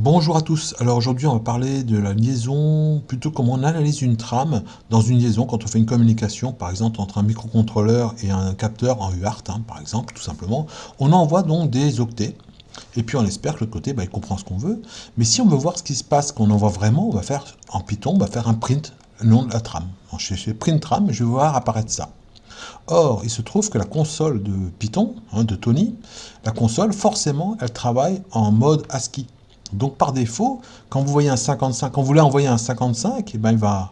Bonjour à tous, alors aujourd'hui on va parler de la liaison, plutôt comment on analyse une trame dans une liaison quand on fait une communication, par exemple entre un microcontrôleur et un capteur en UART, par exemple, tout simplement. On envoie donc des octets, et puis on espère que l'autre côté il comprend ce qu'on veut, mais si on veut voir ce qui se passe, qu'on envoie vraiment, on va faire en Python, on va faire un print, le nom de la trame. Donc, je fais print trame, je vais voir apparaître ça. Or, il se trouve que la console de Python, de Tony, la console, forcément, elle travaille en mode ASCII. Donc, par défaut, quand vous voyez un 55, quand vous voulez envoyer un 55, il va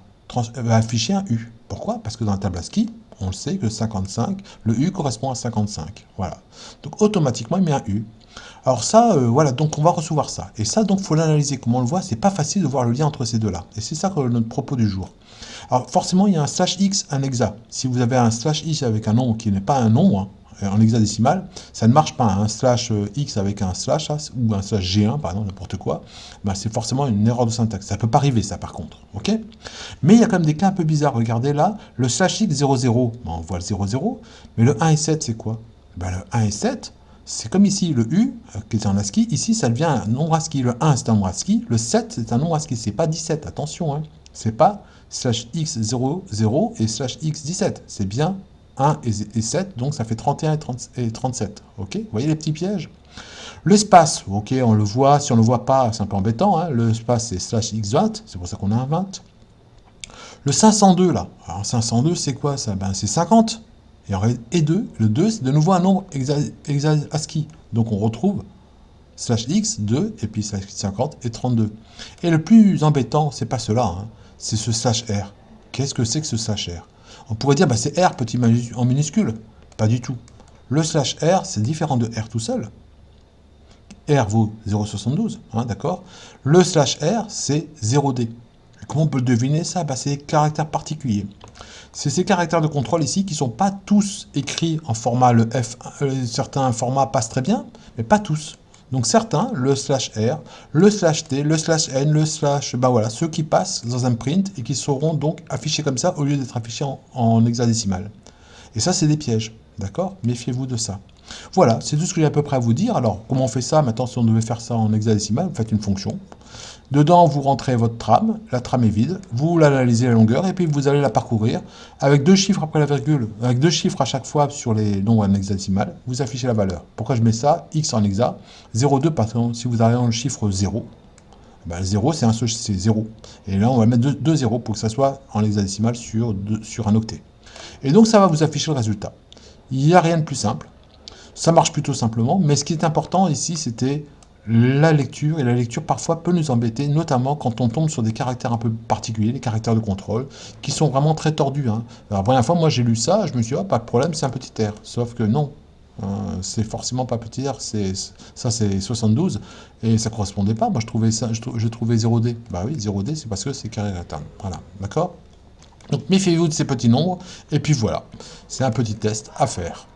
afficher un U. Pourquoi? Parce que dans la table ASCII, on le sait que 55, le U correspond à 55. Voilà. Donc, automatiquement, il met un U. Alors ça, voilà, donc on va recevoir ça. Et ça, donc, il faut l'analyser. Comme on le voit, c'est pas facile de voir le lien entre ces deux-là. Et c'est ça notre propos du jour. Alors forcément, il y a un slash x, un hexa. Si vous avez un slash x avec un nombre qui n'est pas un nombre, en hexadécimal, ça ne marche pas. Un slash x avec un slash ou un slash g1, par exemple, n'importe quoi, ben, c'est forcément une erreur de syntaxe. Ça ne peut pas arriver, ça, par contre. Ok. Mais il y a quand même des cas un peu bizarres. Regardez là, le slash x 00, ben, on voit le 00, mais le 1 et 7, c'est quoi? Ben, le 1 et 7, c'est comme ici, le U, qui est en ASCII, ici, ça devient un nombre ASCII. Le 1, c'est un nombre ASCII, le 7, c'est un nombre ASCII. C'est pas 17, attention, hein. C'est pas slash x 00 et slash x 17. C'est bien 1 et 7, donc ça fait 31 et 37. Ok? Vous voyez les petits pièges? L'espace, ok, on le voit. Si on ne le voit pas, c'est un peu embêtant. Hein. L'espace, c'est slash x20, c'est pour ça qu'on a un 20. Le 502, là. Alors, 502, c'est quoi ça? Ben, c'est 50. Et 2, le 2, c'est de nouveau un nombre ASCII. Donc on retrouve slash x, 2, et puis slash 50 et 32. Et le plus embêtant, c'est pas cela, hein, c'est ce slash r. Qu'est-ce que c'est que ce slash r? On pourrait dire, bah, c'est r petit en minuscule. Pas du tout. Le slash r, c'est différent de r tout seul. R vaut 0,72, hein, d'accord? Le slash r, c'est 0D. Comment on peut le deviner ça? Bah, c'est des caractères particuliers. C'est ces caractères de contrôle ici qui ne sont pas tous écrits en format le F. Certains formats passent très bien, mais pas tous. Donc certains, le slash R, le slash T, le slash N, le slash... Ben voilà, ceux qui passent dans un print et qui seront donc affichés comme ça au lieu d'être affichés en hexadécimal. Et ça, c'est des pièges, d'accord? Méfiez-vous de ça. Voilà, c'est tout ce que j'ai à peu près à vous dire. Alors, comment on fait ça? Maintenant, si on devait faire ça en hexadécimal, vous faites une fonction. Dedans, vous rentrez votre trame, la trame est vide, vous l'analysez la longueur, et puis vous allez la parcourir avec 2 chiffres après la virgule, avec 2 chiffres à chaque fois sur les nombres en hexadécimal, vous affichez la valeur. Pourquoi je mets ça? X en hexa, 0,2 parce que si vous arrivez dans le chiffre 0, ben 0 c'est 0. Et là, on va mettre 2 zéros pour que ça soit en hexadécimal sur un octet. Et donc, ça va vous afficher le résultat. Il n'y a rien de plus simple. Ça marche plutôt simplement, mais ce qui est important ici, c'était la lecture, et la lecture parfois peut nous embêter, notamment quand on tombe sur des caractères un peu particuliers, les caractères de contrôle, qui sont vraiment très tordus. Hein. Alors, la première fois, moi j'ai lu ça, je me suis dit, oh, pas de problème, c'est un petit R. Sauf que non, c'est forcément pas petit R, ça c'est 72, et ça correspondait pas. Moi je trouvais ça, je trouvais 0D. Bah oui, 0D, c'est parce que c'est carré rectangle. Voilà, d'accord? Donc méfiez-vous de ces petits nombres, et puis voilà, c'est un petit test à faire.